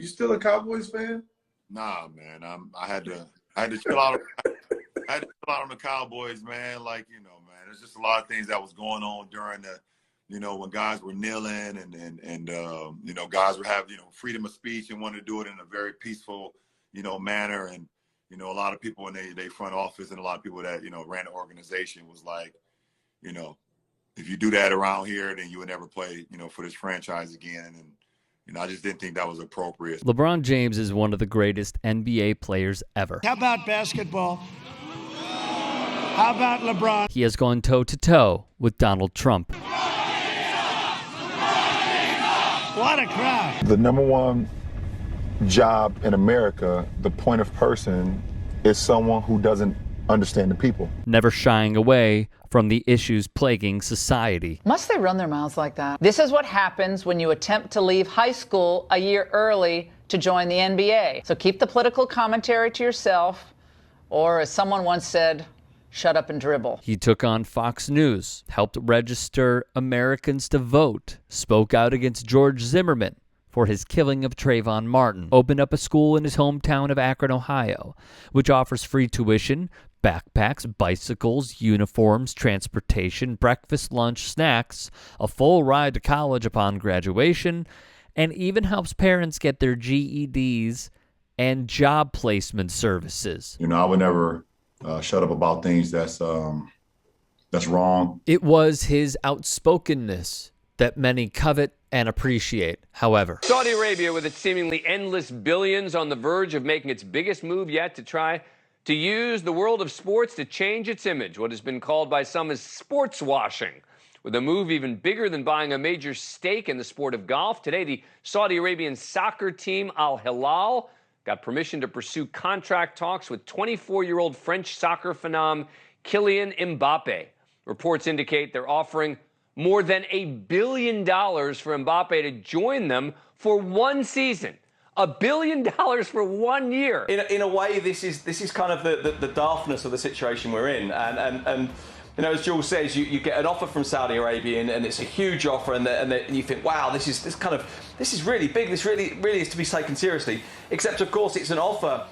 You still a Cowboys fan? Nah, man. I had to chill out. I had to chill out on the Cowboys, man. Like, man, there's just a lot of things that was going on during the, when guys were kneeling and guys were having, freedom of speech and wanted to do it in a very peaceful, manner. And, a lot of people in they front office and a lot of people that, ran the organization was like, if you do that around here, then you would never play, for this franchise again. And, I just didn't think that was appropriate. LeBron James is one of the greatest NBA players ever. How about basketball? How about LeBron? He has gone toe-to-toe with Donald Trump. What a crowd. The number one job in America, the point of person, is someone who doesn't understand the people. Never shying away from the issues plaguing society. Must they run their mouths like that? This is what happens when you attempt to leave high school a year early to join the NBA. So keep the political commentary to yourself, or as someone once said, shut up and dribble. He took on Fox News, helped register Americans to vote, spoke out against George Zimmerman for his killing of Trayvon Martin, opened up a school in his hometown of Akron, Ohio, which offers free tuition, backpacks, bicycles, uniforms, transportation, breakfast, lunch, snacks, a full ride to college upon graduation, and even helps parents get their GEDs and job placement services. I would never shut up about things that's wrong. It was his outspokenness that many covet and appreciate, however. Saudi Arabia, with its seemingly endless billions, on the verge of making its biggest move yet to try to use the world of sports to change its image, what has been called by some as sportswashing. With a move even bigger than buying a major stake in the sport of golf, today the Saudi Arabian soccer team Al-Hilal got permission to pursue contract talks with 24-year-old French soccer phenom Kylian Mbappé. Reports indicate they're offering more than $1 billion for Mbappé to join them for one season. $1 billion for 1 year. In a way, this is kind of the daftness of the situation we're in, and as Jules says, you get an offer from Saudi Arabia, and it's a huge offer, and you think, wow, this is really big. This really is to be taken seriously. Except, of course, it's an offer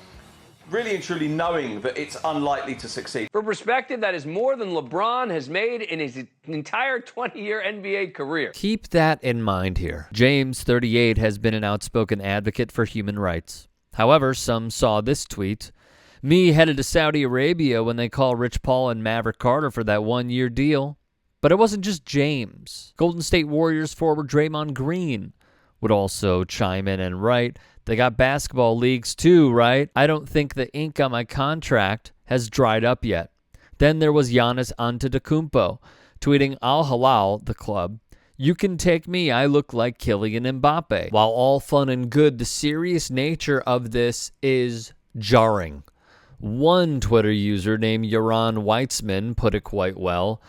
really and truly knowing that it's unlikely to succeed. For perspective, that is more than LeBron has made in his entire 20-year NBA career. Keep that in mind here. James, 38, has been an outspoken advocate for human rights. However, some saw this tweet. Me headed to Saudi Arabia when they call Rich Paul and Maverick Carter for that one-year deal. But it wasn't just James. Golden State Warriors forward Draymond Green would also chime in and write, they got basketball leagues too, right? I don't think the ink on my contract has dried up yet. Then there was Giannis Antetokounmpo tweeting Al-Hilal, the club, you can take me, I look like Kylian Mbappé. While all fun and good, the serious nature of this is jarring. One Twitter user named Yaron Weitzman put it quite well.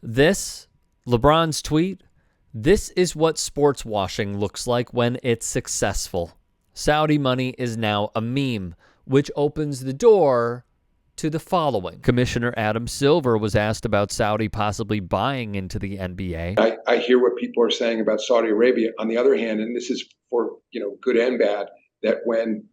This, LeBron's tweet, this is what sports washing looks like when it's successful. Saudi money is now a meme, which opens the door to the following. Commissioner Adam Silver was asked about Saudi possibly buying into the NBA. I hear what people are saying about Saudi Arabia. On the other hand, and this is for good and bad, that when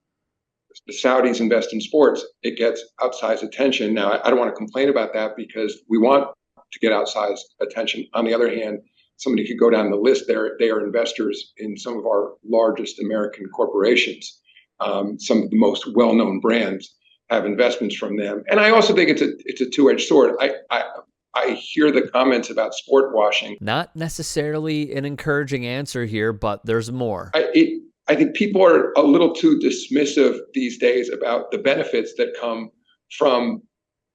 the Saudis invest in sports, it gets outsized attention. Now, I don't want to complain about that because we want to get outsized attention. On the other hand, somebody could go down the list. They are investors in some of our largest American corporations. Some of the most well-known brands have investments from them. And I also think it's a two-edged sword. I hear the comments about sport washing. Not necessarily an encouraging answer here, but there's more. I think people are a little too dismissive these days about the benefits that come from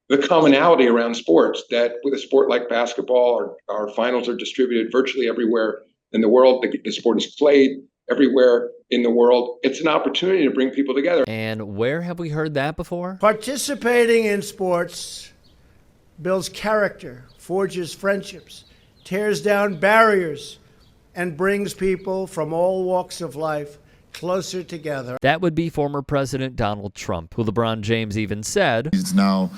the commonality around sports, that with a sport like basketball, our finals are distributed virtually everywhere in the world. The sport is played everywhere in the world. It's an opportunity to bring people together. And where have we heard that before? Participating in sports builds character, forges friendships, tears down barriers, and brings people from all walks of life closer together. That would be former President Donald Trump, who LeBron James even said, He's now,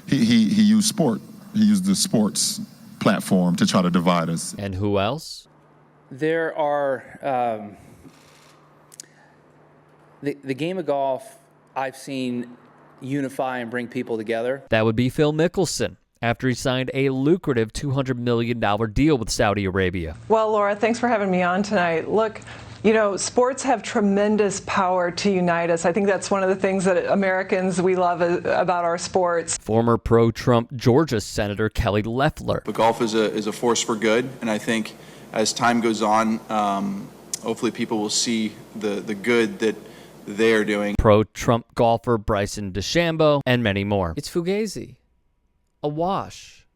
he used sport. He used the sports platform to try to divide us. And who else? There are The game of golf I've seen unify and bring people together. That would be Phil Mickelson after he signed a lucrative $200 million deal with Saudi Arabia. Well, Laura, thanks for having me on tonight. Look, you know, sports have tremendous power to unite us. I think that's one of the things that Americans, we love about our sports. Former pro-Trump Georgia Senator Kelly Loeffler. But golf is a force for good, and I think as time goes on, hopefully people will see the good that they're doing. Pro-Trump golfer Bryson DeChambeau, and many more. It's Fugazi. A wash.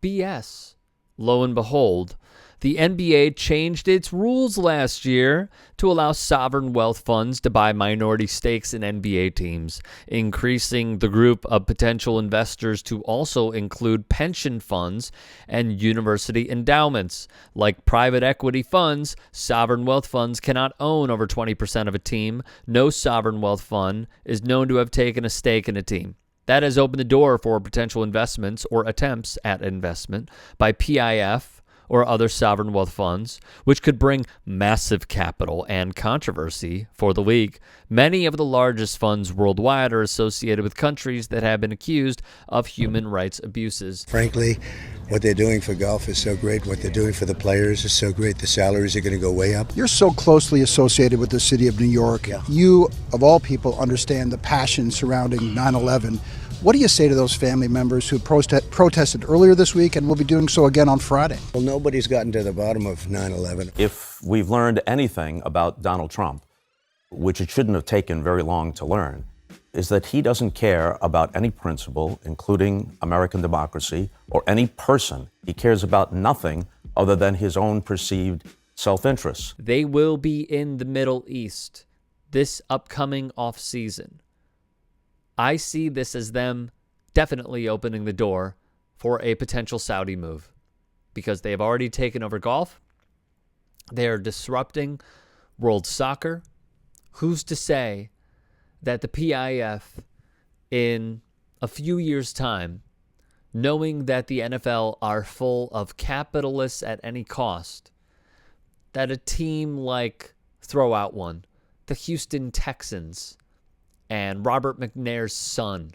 BS. Lo and behold, the NBA changed its rules last year to allow sovereign wealth funds to buy minority stakes in NBA teams, increasing the group of potential investors to also include pension funds and university endowments. Like private equity funds, sovereign wealth funds cannot own over 20% of a team. No sovereign wealth fund is known to have taken a stake in a team. That has opened the door for potential investments or attempts at investment by PIF or other sovereign wealth funds, which could bring massive capital and controversy for the league. Many of the largest funds worldwide are associated with countries that have been accused of human rights abuses. Frankly, what they're doing for golf is so great. What they're doing for the players is so great. The salaries are going to go way up. You're so closely associated with the city of New York. Yeah. You, of all people, understand the passion surrounding 9/11. What do you say to those family members who protested earlier this week and will be doing so again on Friday? Well, nobody's gotten to the bottom of 9/11. If we've learned anything about Donald Trump, which it shouldn't have taken very long to learn, is that he doesn't care about any principle, including American democracy, or any person. He cares about nothing other than his own perceived self-interest. They will be in the Middle East this upcoming off-season. I see this as them definitely opening the door for a potential Saudi move because they have already taken over golf. They are disrupting world soccer. Who's to say that the PIF in a few years' time, knowing that the NFL are full of capitalists at any cost, that a team like, throw out one, the Houston Texans and Robert McNair's son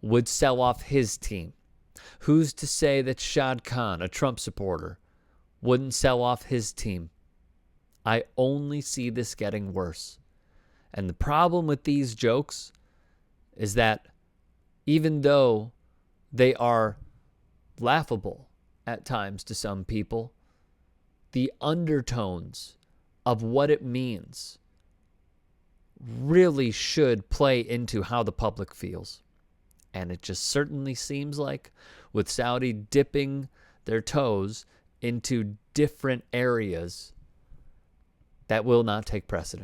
would sell off his team? Who's to say that Shad Khan, a Trump supporter, wouldn't sell off his team? I only see this getting worse. And the problem with these jokes is that even though they are laughable at times to some people, the undertones of what it means really should play into how the public feels. And it just certainly seems like with Saudi dipping their toes into different areas, that will not take precedent.